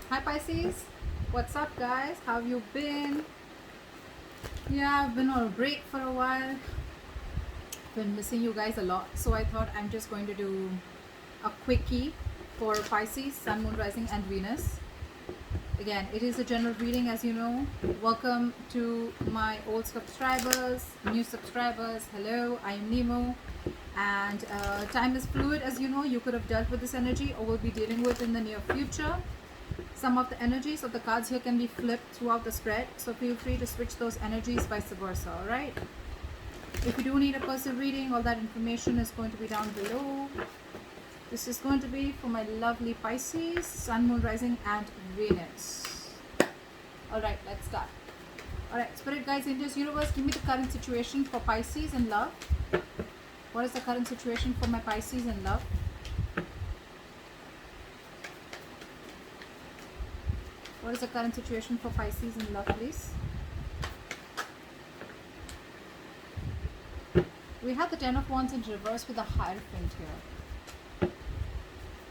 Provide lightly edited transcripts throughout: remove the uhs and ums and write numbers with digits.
Hi Pisces, what's up guys? How have you been? Yeah, I've been on a break for a while. Been missing you guys a lot, so I thought I'm just going to do a quickie for Pisces, Sun, Moon, Rising, and Venus. Again, it is a general reading, as you know. Welcome to my old subscribers, new subscribers. Hello, I am Nemo. And time is fluid, as you know. You could have dealt with this energy or will be dealing with in the near future. Some of the energies of the cards here can be flipped throughout the spread, so feel free to switch those energies, vice versa. Alright, if you do need a personal reading, all that information is going to be down below. This is going to be for my lovely Pisces, Sun, Moon, Rising, and Venus. Alright, let's start. Alright, Spirit Guides, Angels, Universe, give me the current situation for Pisces in love. What is the current situation for my Pisces in love? What is the current situation for Pisces in love, please? We have the Ten of Wands in reverse with the Hierophant here.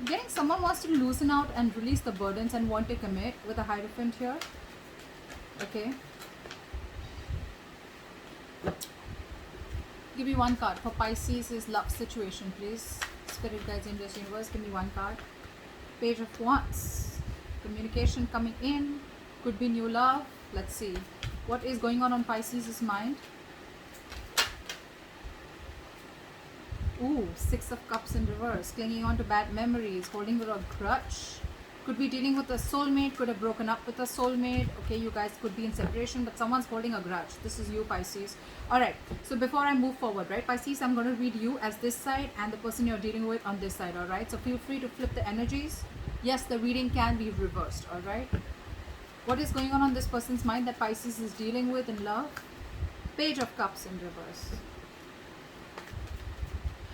Getting someone wants to loosen out and release the burdens and want to commit with the Hierophant here. Okay. Give me one card for Pisces' love situation, please. Spirit Guides, Angels, Universe, give me one card. Page of Wands. Communication coming in. Could be new love. Let's see. What is going on Pisces' mind? Ooh, Six of Cups in reverse. Clinging on to bad memories. Holding a grudge. Could be dealing with a soulmate. Could have broken up with a soulmate. Okay, you guys could be in separation, but someone's holding a grudge. This is you, Pisces. Alright, so before I move forward, right, Pisces, I'm going to read you as this side and the person you're dealing with on this side, alright? So feel free to flip the energies. Yes, the reading can be reversed, alright? What is going on this person's mind that Pisces is dealing with in love? Page of Cups in reverse.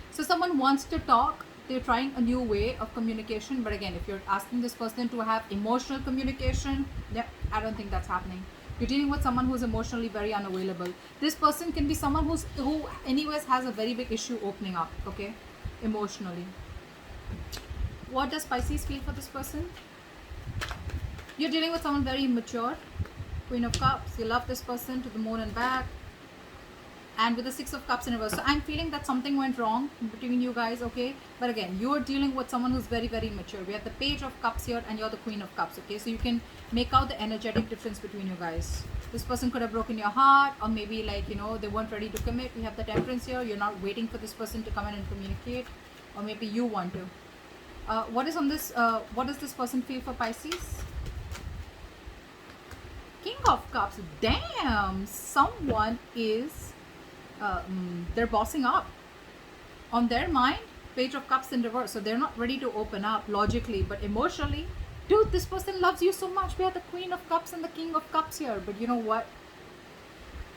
So someone wants to talk. They're trying a new way of communication. But again, if you're asking this person to have emotional communication, yeah, I don't think that's happening. You're dealing with someone who's emotionally very unavailable. This person can be someone who anyways has a very big issue opening up, okay, emotionally. What does Pisces feel for this person? You're dealing with someone very immature. Queen of Cups. You love this person to the moon and back. And with the Six of Cups in reverse. So I'm feeling that something went wrong between you guys, okay? But again, you're dealing with someone who's very, very mature. We have the Page of Cups here and you're the Queen of Cups, okay? So you can make out the energetic difference between you guys. This person could have broken your heart, or maybe like, you know, they weren't ready to commit. We have the Temperance here. You're not waiting for this person to come in and communicate. Or maybe you want to. What is on this? What does this person feel for Pisces? King of Cups. Damn! Someone is... they're bossing up on their mind. Page of Cups in reverse, so they're not ready to open up logically, but emotionally, dude, this person loves you so much. We have the Queen of Cups and the King of Cups here, but you know what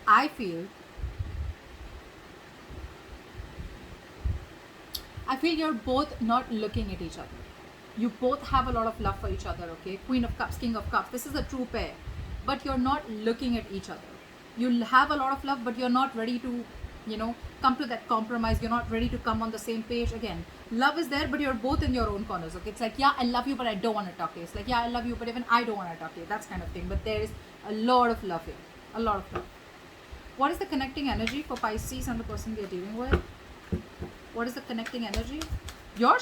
I feel you're both not looking at each other. You both have a lot of love for each other, okay? Queen of Cups, King of Cups, this is a true pair, but you're not looking at each other. You have a lot of love, but you're not ready to, you know, come to that compromise. You're not ready to come on the same page. Again, love is there, but you're both in your own corners, okay? It's like, yeah, I love you, but I don't want to talk to you. It's like, yeah, I love you, but even I don't want to talk to you. That's kind of thing. But there is a lot of love here. A lot of love. What is the connecting energy for Pisces and the person they're dealing with? What is the connecting energy? Your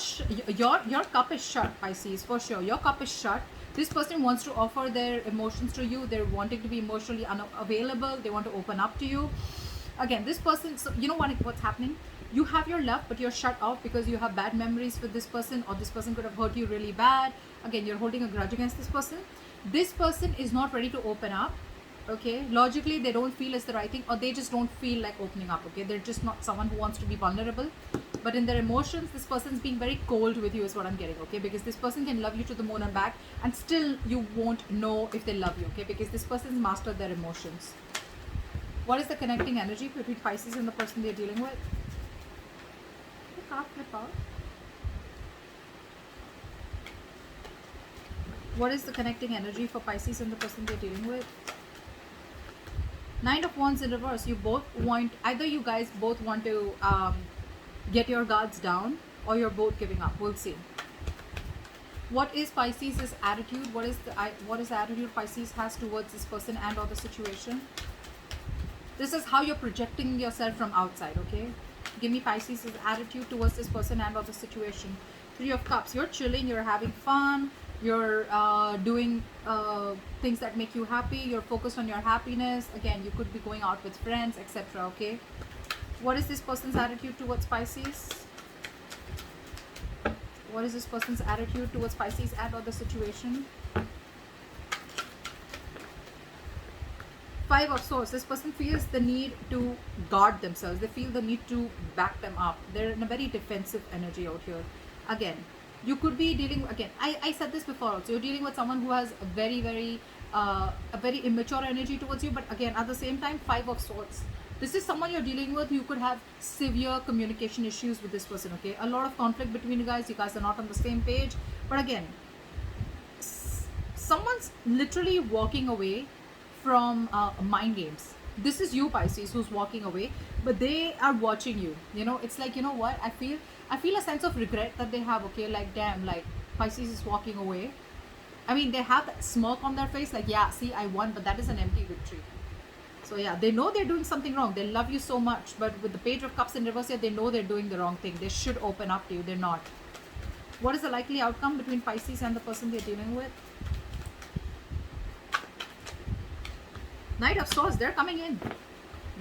cup is shut, Pisces, for sure. Your cup is shut. This person wants to offer their emotions to you. They're wanting to be emotionally unavailable. They want to open up to you. Again, this person, so you know what's happening? You have your love, but you're shut off because you have bad memories with this person, or this person could have hurt you really bad. Again, you're holding a grudge against this person. This person is not ready to open up, okay? Logically, they don't feel it's the right thing, or they just don't feel like opening up, okay? They're just not someone who wants to be vulnerable. But in their emotions, this person's being very cold with you is what I'm getting, okay? Because this person can love you to the moon and back, and still you won't know if they love you, okay? Because this person's mastered their emotions. What is the connecting energy between Pisces and the person they're dealing with? The card flip out. What is the connecting energy for Pisces and the person they're dealing with? Nine of Wands in reverse. You both want, either you guys both want to get your guards down, or you're both giving up. We'll see. What is Pisces' attitude? What is the attitude Pisces has towards this person and or the situation? This is how you're projecting yourself from outside, okay? Give me Pisces' attitude towards this person and or the situation. Three of Cups. You're chilling, you're having fun, you're doing things that make you happy, you're focused on your happiness. Again, you could be going out with friends, etc., okay? What is this person's attitude towards Pisces? What is this person's attitude towards Pisces and or the situation? Five of Swords. This person feels the need to guard themselves. They feel the need to back them up. They're in a very defensive energy out here. Again, you could be dealing, again, I said this before also, you're dealing with someone who has a very immature energy towards you, but again, at the same time, Five of Swords. This is someone you're dealing with. You could have severe communication issues with this person, okay? A lot of conflict between you guys. You guys are not on the same page. But again, someone's literally walking away from mind games. This is you, Pisces, who's walking away, but they are watching you. You know, it's like, you know what? I feel a sense of regret that they have, okay? Like, damn, like, Pisces is walking away. I mean, they have that smirk on their face, like, yeah, see, I won, but that is an empty victory. So yeah, they know they're doing something wrong. They love you so much, but with the Page of Cups in reverse here, they know they're doing the wrong thing. They should open up to you. They're not. What is the likely outcome between Pisces and the person they're dealing with? Knight of Swords. They're coming in.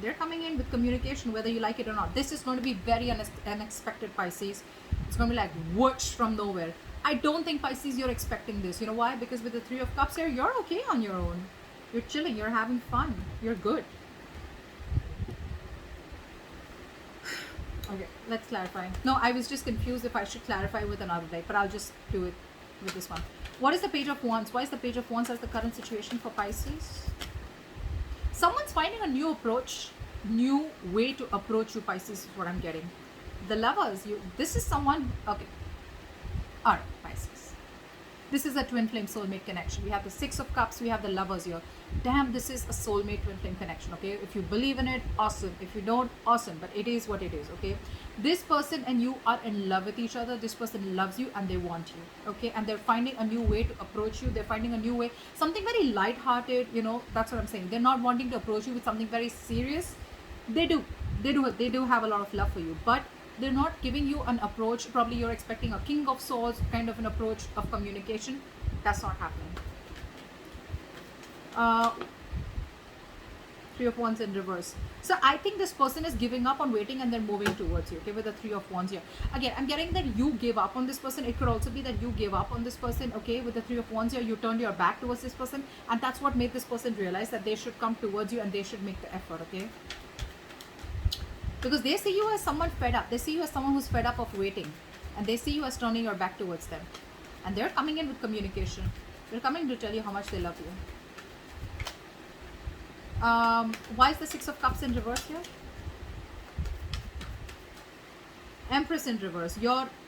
They're coming in with communication, whether you like it or not. This is going to be very unexpected, Pisces. It's going to be like whoosh from nowhere. I don't think, Pisces, you're expecting this. You know why? Because with the Three of Cups here, you're okay on your own. You're chilling, you're having fun, you're good. Okay, let's clarify. No, I was just confused if I should clarify with another deck, but I'll just do it with this one. What is the Page of Wands? Why is the Page of Wands as the current situation for Pisces? Someone's finding a new approach, new way to approach you, Pisces, is what I'm getting. The Lovers, this is someone, okay. Alright, Pisces. This is a twin flame soulmate connection. We have the Six of Cups, we have the Lovers here. Damn, this is a soulmate twin flame connection, okay? If you believe in it, awesome. If you don't, awesome. But it is what it is, okay? This person and you are in love with each other. This person loves you and they want you, okay? And they're finding a new way to approach you. They're finding a new way, something very light-hearted, you know, that's what I'm saying. They're not wanting to approach you with something very serious. They do have a lot of love for you, but they're not giving you an approach. Probably you're expecting a King of Swords kind of an approach of communication. That's not happening. Three of Wands in reverse. So I think this person is giving up on waiting and they're moving towards you, okay, with the Three of Wands here. Again, I'm getting that you gave up on this person. It could also be that you gave up on this person, okay, with the Three of Wands here. You turned your back towards this person, and that's what made this person realize that they should come towards you and they should make the effort, okay? Because they see you as someone fed up. They see you as someone who's fed up of waiting. And they see you as turning your back towards them. And they're coming in with communication. They're coming to tell you how much they love you. Why is the Six of Cups in reverse here? Empress in reverse. Can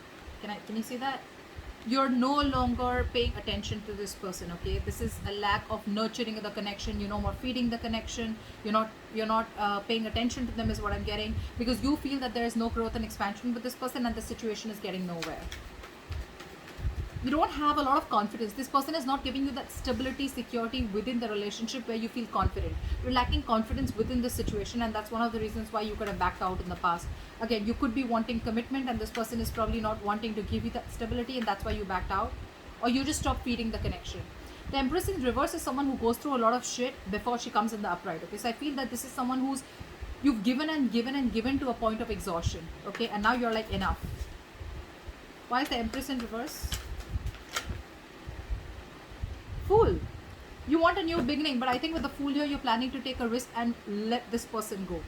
you see that? You're no longer paying attention to this person, okay? This is a lack of nurturing the connection. You're no more feeding the connection. You're not paying attention to them is what I'm getting, because you feel that there is no growth and expansion with this person and the situation is getting nowhere. You don't have a lot of confidence. This person is not giving you that stability, security within the relationship where you feel confident. You're lacking confidence within the situation, and that's one of the reasons why you could have backed out in the past. Again, you could be wanting commitment and this person is probably not wanting to give you that stability, and that's why you backed out, or you just stopped feeding the connection. The Empress in reverse is someone who goes through a lot of shit before she comes in the upright, okay? So I feel that this is someone who's, you've given and given and given to a point of exhaustion, okay? And now you're like, enough. Why is the Empress in reverse? Fool. You want a new beginning, but I think with the Fool here, you're planning to take a risk and let this person go.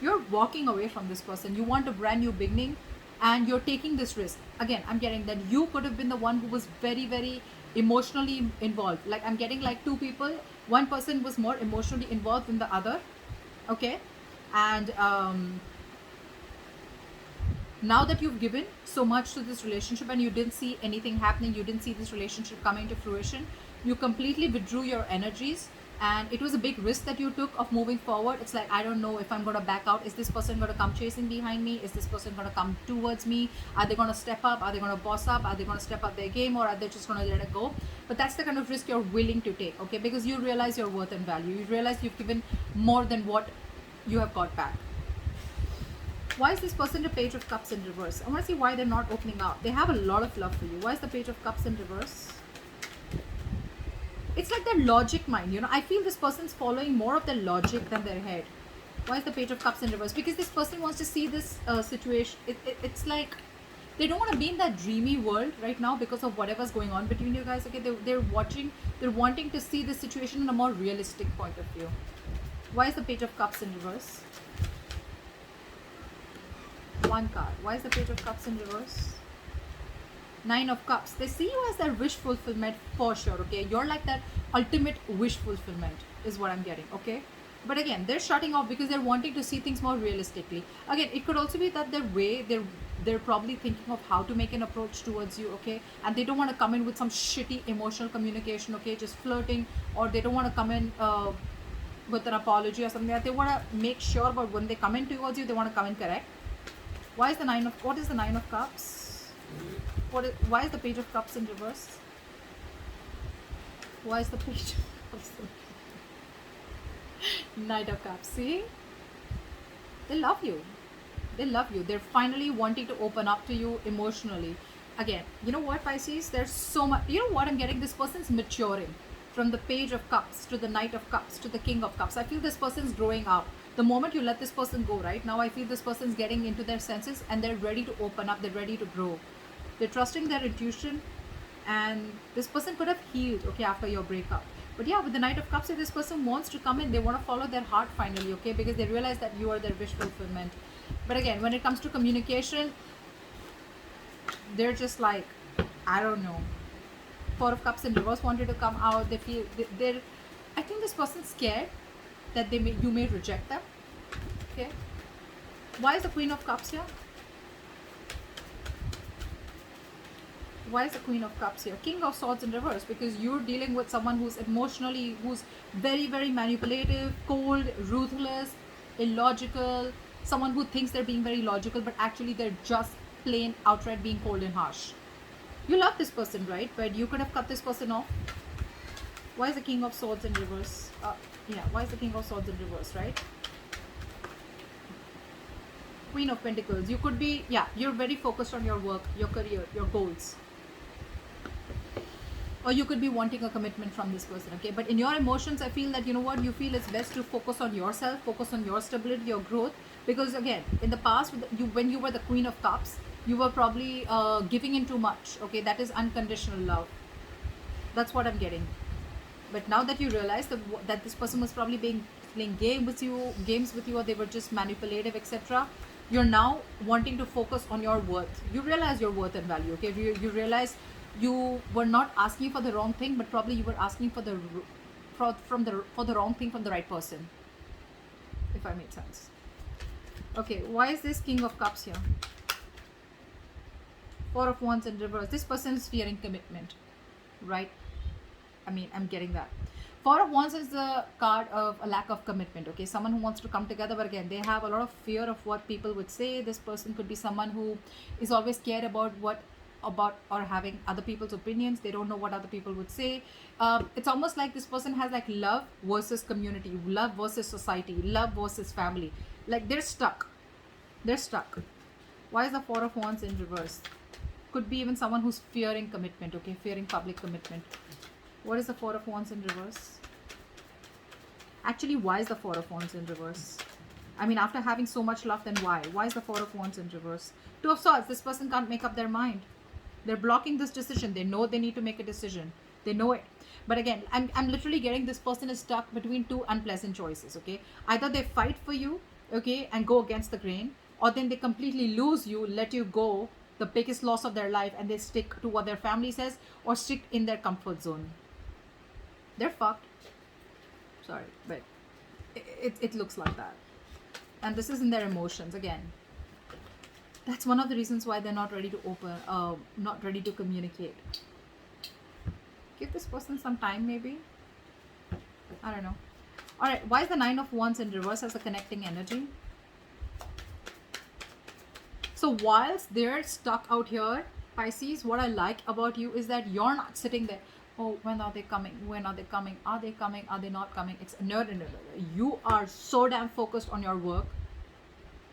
You're walking away from this person. You want a brand new beginning and you're taking this risk. Again, I'm getting that you could have been the one who was very emotionally involved. Like, I'm getting like two people. One person was more emotionally involved than the other, okay? And now that you've given so much to this relationship and you didn't see anything happening, you didn't see this relationship coming to fruition, you completely withdrew your energies and it was a big risk that you took of moving forward. It's like, I don't know if I'm going to back out. Is this person going to come chasing behind me? Is this person going to come towards me? Are they going to step up? Are they going to boss up? Are they going to step up their game, or are they just going to let it go? But that's the kind of risk you're willing to take, okay? Because you realize your worth and value. You realize you've given more than what you have got back. Why is this person the Page of Cups in reverse? I want to see why they're not opening up. They have a lot of love for you. Why is the Page of Cups in reverse? It's like their logic mind, you know. I feel this person's following more of their logic than their head. Why is the Page of Cups in reverse? Because this person wants to see this situation. It's like they don't want to be in that dreamy world right now because of whatever's going on between you guys. Okay, they're wanting to see the situation in a more realistic point of view. Why is the Page of Cups in reverse? One card. Why is the Page of Cups in reverse? Nine of Cups. They see you as their wish fulfillment for sure, okay? You're like that ultimate wish fulfillment is what I'm getting, okay? But again, they're shutting off because they're wanting to see things more realistically. Again, it could also be that their way, they're probably thinking of how to make an approach towards you, okay? And they don't want to come in with some shitty emotional communication, okay? Just flirting, or they don't want to come in with an apology or something like that. They want to make sure about when they come in towards you, they want to come in correct. Why is the what is the Nine of Cups? Why is the Page of Cups in reverse? Why is the Page of Cups in reverse? Knight of Cups. See? They love you. They love you. They're finally wanting to open up to you emotionally. Again, you know what, Pisces? There's so much. You know what I'm getting? This person's maturing. From the Page of Cups to the Knight of Cups to the King of Cups. I feel this person's growing up. The moment you let this person go, right now, I feel this person's getting into their senses and they're ready to open up. They're ready to grow. They're trusting their intuition, and this person could have healed, okay, after your breakup. But yeah, with the Knight of Cups, if this person wants to come in, they want to follow their heart finally, okay, because they realize that you are their wish fulfillment. But again, when it comes to communication, they're just like, I don't know. Four of Cups in reverse wanted to come out. They feel they're. I think this person's scared that you may reject them. Okay. Why is the Queen of Cups here? Why is the Queen of Cups here? King of Swords in reverse, because you're dealing with someone who's who's very, very manipulative, cold, ruthless, illogical, someone who thinks they're being very logical, but actually they're just plain outright being cold and harsh. You love this person, right? But you could have cut this person off. Why is the King of Swords in reverse? Yeah, why is the King of Swords in reverse, right? Queen of Pentacles. You could be, yeah, you're very focused on your work, your career, your goals. Or you could be wanting a commitment from this person, okay? But in your emotions, I feel that, you know what, you feel it's best to focus on yourself, focus on your stability, your growth. Because again, in the past, when you were the Queen of Cups, you were probably giving in too much, okay? That is unconditional love. That's what I'm getting. But now that you realize that this person was probably playing games with you, or they were just manipulative, etc., you're now wanting to focus on your worth. You realize your worth and value, okay? You realize you were not asking for the wrong thing, but probably you were asking for the wrong thing from the right person, if I made sense. Okay, why is this King of Cups here? Four of Wands in reverse. This person is fearing commitment, right? I mean, I'm getting that. Four of Wands is the card of a lack of commitment, okay? Someone who wants to come together, but again, they have a lot of fear of what people would say. This person could be someone who is always scared about or having other people's opinions. They don't know what other people would say. It's almost like this person has like love versus community, love versus society, love versus family. Like they're stuck. Why is the Four of Wands in reverse? Could be even someone who's fearing commitment, okay? Fearing public commitment. What is the Four of Wands in reverse? Actually, why is the Four of Wands in reverse? I mean, after having so much love, then why? Why is the Four of Wands in reverse? Two of Swords. This person can't make up their mind. They're blocking this decision. They know they need to make a decision. They know it. But again, I'm literally getting this person is stuck between two unpleasant choices, okay? Either they fight for you, okay, and go against the grain, or then they completely lose you, let you go, the biggest loss of their life, and they stick to what their family says or stick in their comfort zone. They're fucked. Sorry, but it looks like that. And this is in their emotions again. That's one of the reasons why they're not ready to not ready to communicate. Give this person some time, maybe. I don't know. All right, why is the Nine of Wands in reverse as a connecting energy? So whilst they're stuck out here, Pisces, what I like about you is that you're not sitting there, oh, when are they coming? When are they coming? Are they coming? Are they not coming? It's no, no, no, no. You are so damn focused on your work,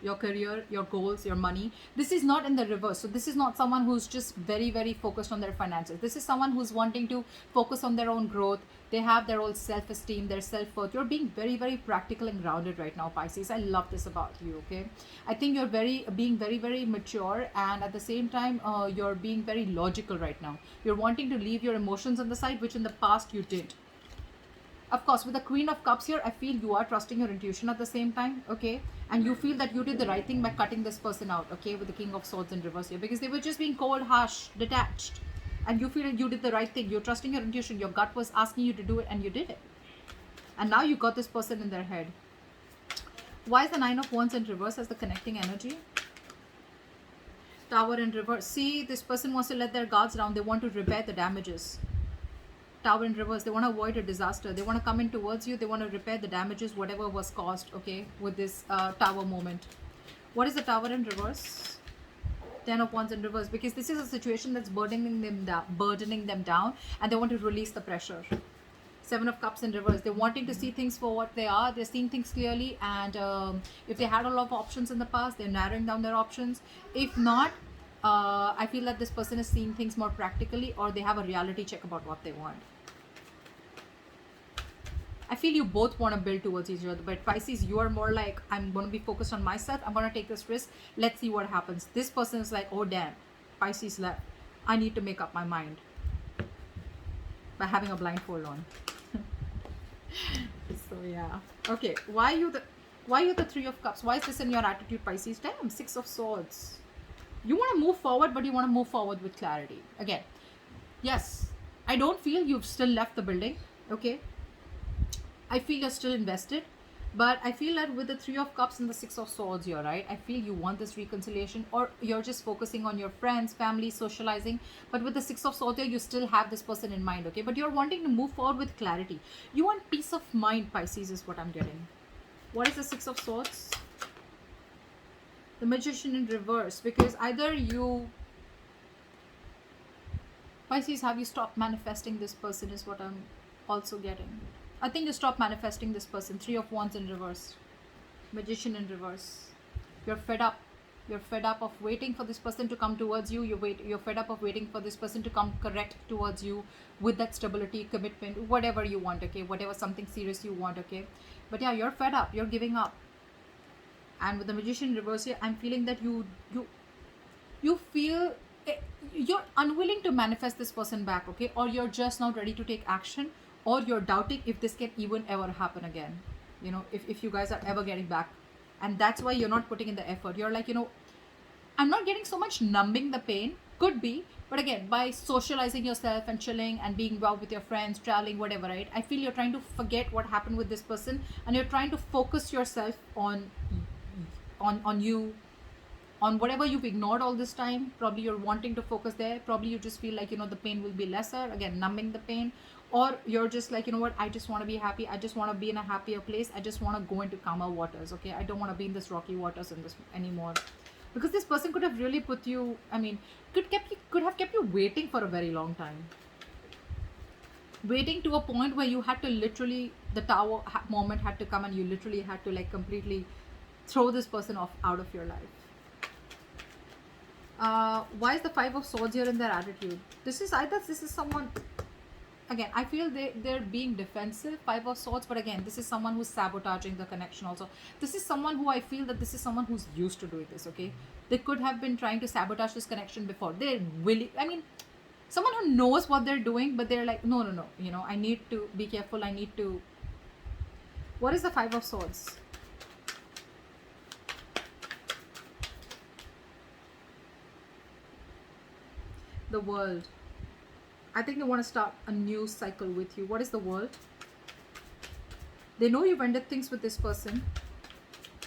your career, your goals, your money. This is not in the reverse. So this is not someone who's just very, very focused on their finances. This is someone who's wanting to focus on their own growth. They have their own self-esteem, their self-worth. You're being very, very practical and grounded right now, Pisces. I love this about you. Okay, I think you're being very, very mature, and at the same time you're being very logical right now. You're wanting to leave your emotions on the side, which in the past you did. Of course, with the Queen of Cups here, I feel you are trusting your intuition at the same time, okay? And you feel that you did the right thing by cutting this person out, okay? With the King of Swords in reverse here, because they were just being cold, harsh, detached. And you feel you did the right thing. You're trusting your intuition. Your gut was asking you to do it, and you did it. And now you got this person in their head. Why is the Nine of Wands in reverse as the connecting energy? Tower in reverse. See, this person wants to let their guards down. They want to repair the damages. Tower in reverse. They want to avoid a disaster. They want to come in towards you. They want to repair the damages, whatever was caused, okay, with this tower moment. What is the Tower in reverse? 10 of Wands in reverse, because this is a situation that's burdening them down, and they want to release the pressure. 7 of Cups in reverse. They're wanting to see things for what they are. They're seeing things clearly, and if they had a lot of options in the past, they're narrowing down their options. If not, I feel that this person is seeing things more practically, or they have a reality check about what they want. I feel you both want to build towards each other, but Pisces, you are more like, I'm going to be focused on myself. I'm going to take this risk. Let's see what happens. This person is like, oh damn, Pisces left. I need to make up my mind by having a blindfold on. So yeah. Okay, why you the Three of Cups? Why is this in your attitude, Pisces? Damn, 6 of Swords. You want to move forward, but you want to move forward with clarity. Again, yes, I don't feel you've still left the building, okay? I feel you're still invested, but I feel that with the Three of Cups and the 6 of Swords here, right? I feel you want this reconciliation, or you're just focusing on your friends, family, socializing. But with the 6 of Swords here, you still have this person in mind, okay? But you're wanting to move forward with clarity. You want peace of mind, Pisces, is what I'm getting. What is the 6 of Swords? The Magician in reverse, because either you... Pisces, have you stopped manifesting this person is what I'm also getting. I think you stop manifesting this person. 3 of Wands in reverse. Magician in reverse. You're fed up. You're fed up of waiting for this person to come towards you. You're fed up of waiting for this person to come correct towards you with that stability, commitment, whatever you want, okay? Whatever, something serious you want, okay? But yeah, you're fed up. You're giving up. And with the Magician in reverse here, I'm feeling that you feel you're unwilling to manifest this person back, okay? Or you're just not ready to take action, or you're doubting if this can even ever happen again, you know, if you guys are ever getting back. And that's why you're not putting in the effort. You're like, you know, I'm not getting so much numbing the pain, could be, but again, by socializing yourself and chilling and being out with your friends, traveling, whatever, right? I feel you're trying to forget what happened with this person, and you're trying to focus yourself on you, on whatever you've ignored all this time. Probably you're wanting to focus there. Probably you just feel like, you know, the pain will be lesser, again, numbing the pain. Or you're just like, you know what, I just want to be happy. I just want to be in a happier place. I just want to go into calmer waters, okay? I don't want to be in this rocky waters in this anymore. Because this person could have really put you, I mean, could have kept you waiting for a very long time. Waiting to a point where you had to literally, the tower moment had to come, and you literally had to like completely throw this person off out of your life. Why is the 5 of Swords here in their attitude? This is someone, again, I feel they're being defensive, 5 of Swords, but again, this is someone who's sabotaging the connection also. This is someone who I feel that this is someone who's used to doing this, okay? They could have been trying to sabotage this connection before. They're willing, I mean, someone who knows what they're doing, but they're like, no, you know, I need to be careful. I need to... What is the 5 of Swords? The World. I think they want to start a new cycle with you. What is the World? They know you've ended things with this person,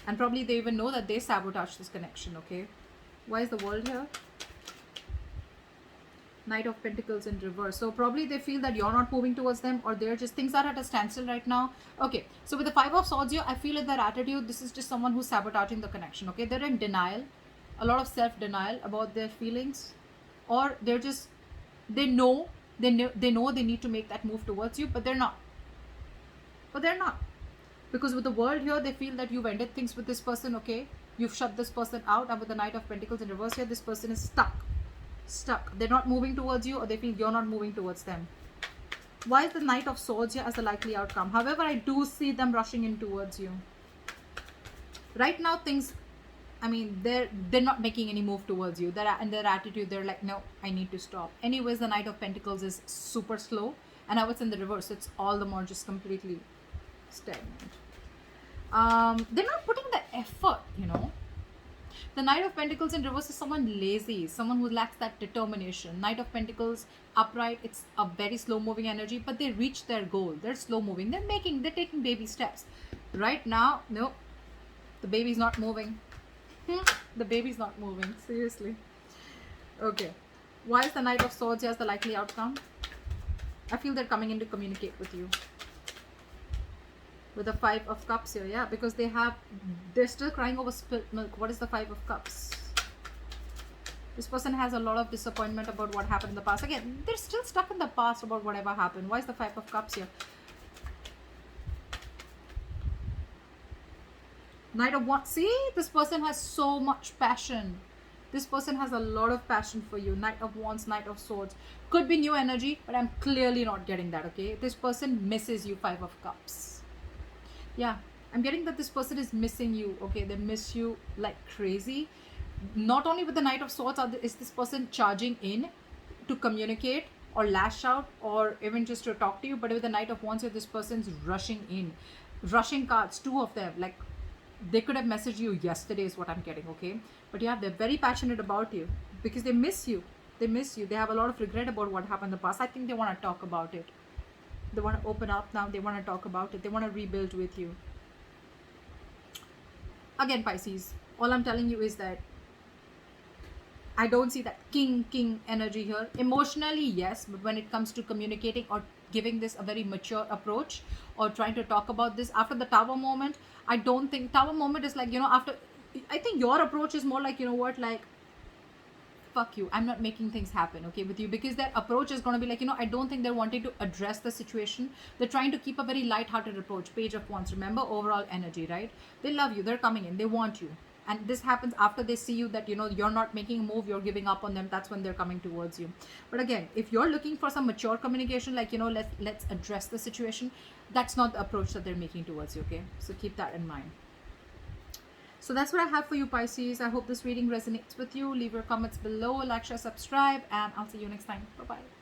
and probably they even know that they sabotaged this connection, okay? Why is the World here? Knight of Pentacles in reverse. So probably they feel that you're not moving towards them, or they're just, things are at a standstill right now. Okay, so with the Five of Swords here, I feel in their attitude, this is just someone who's sabotaging the connection. Okay, they're in denial, a lot of self-denial about their feelings, or they're just, they know they need to make that move towards you, but they're not. Because with the World here, they feel that you've ended things with this person. Okay, you've shut this person out, and with the Knight of Pentacles in reverse here, this person is stuck. They're not moving towards you, or they feel you're not moving towards them. Why is the Knight of Swords here as a likely outcome? However, I do see them rushing in towards you. Right now, things, I mean, they're not making any move towards you. They're in their attitude, they're like, no, I need to stop. Anyways, the Knight of Pentacles is super slow, and now it's in the reverse. It's all the more just completely stagnant. They're not putting the effort, you know. The Knight of Pentacles in reverse is someone lazy, someone who lacks that determination. Knight of Pentacles upright, it's a very slow moving energy, but they reach their goal. They're slow moving. They're taking baby steps. Right now, no, the baby's not moving. The baby's not moving. Seriously. Okay. Why is the Knight of Swords as the likely outcome? I feel they're coming in to communicate with you. With the Five of Cups here, yeah, because they're still crying over spilt milk. What is the Five of Cups? This person has a lot of disappointment about what happened in the past. Again, they're still stuck in the past about whatever happened. Why is the Five of Cups here? Knight of Wands. See, this person has so much passion. This person has a lot of passion for you. Knight of Wands, Knight of Swords. Could be new energy, but I'm clearly not getting that, okay? This person misses you, Five of Cups. Yeah, I'm getting that this person is missing you, okay? They miss you like crazy. Not only with the Knight of Swords is this person charging in to communicate or lash out or even just to talk to you, but with the Knight of Wands here, this person's rushing in. Rushing cards, two of them, like they could have messaged you yesterday is what I'm getting, okay? But yeah, they're very passionate about you because they miss you. They miss you. They have a lot of regret about what happened in the past. I think they want to talk about it. They want to open up now. They want to talk about it. They want to rebuild with you. Again, Pisces, all I'm telling you is that I don't see that king energy here. Emotionally, yes, but when it comes to communicating or giving this a very mature approach or trying to talk about this after the Tower moment, I don't think Tower moment is like, you know, after, I think your approach is more like, you know what, like, fuck you, I'm not making things happen, okay, with you, because their approach is going to be like, you know, I don't think they're wanting to address the situation. They're trying to keep a very light-hearted approach. Page of Wands, remember, overall energy, right? They love you, they're coming in, they want you. And this happens after they see you that, you know, you're not making a move, you're giving up on them. That's when they're coming towards you. But again, if you're looking for some mature communication, like, you know, let's address the situation, that's not the approach that they're making towards you, okay? So keep that in mind. So that's what I have for you, Pisces. I hope this reading resonates with you. Leave your comments below, like, share, subscribe, and I'll see you next time. Bye-bye.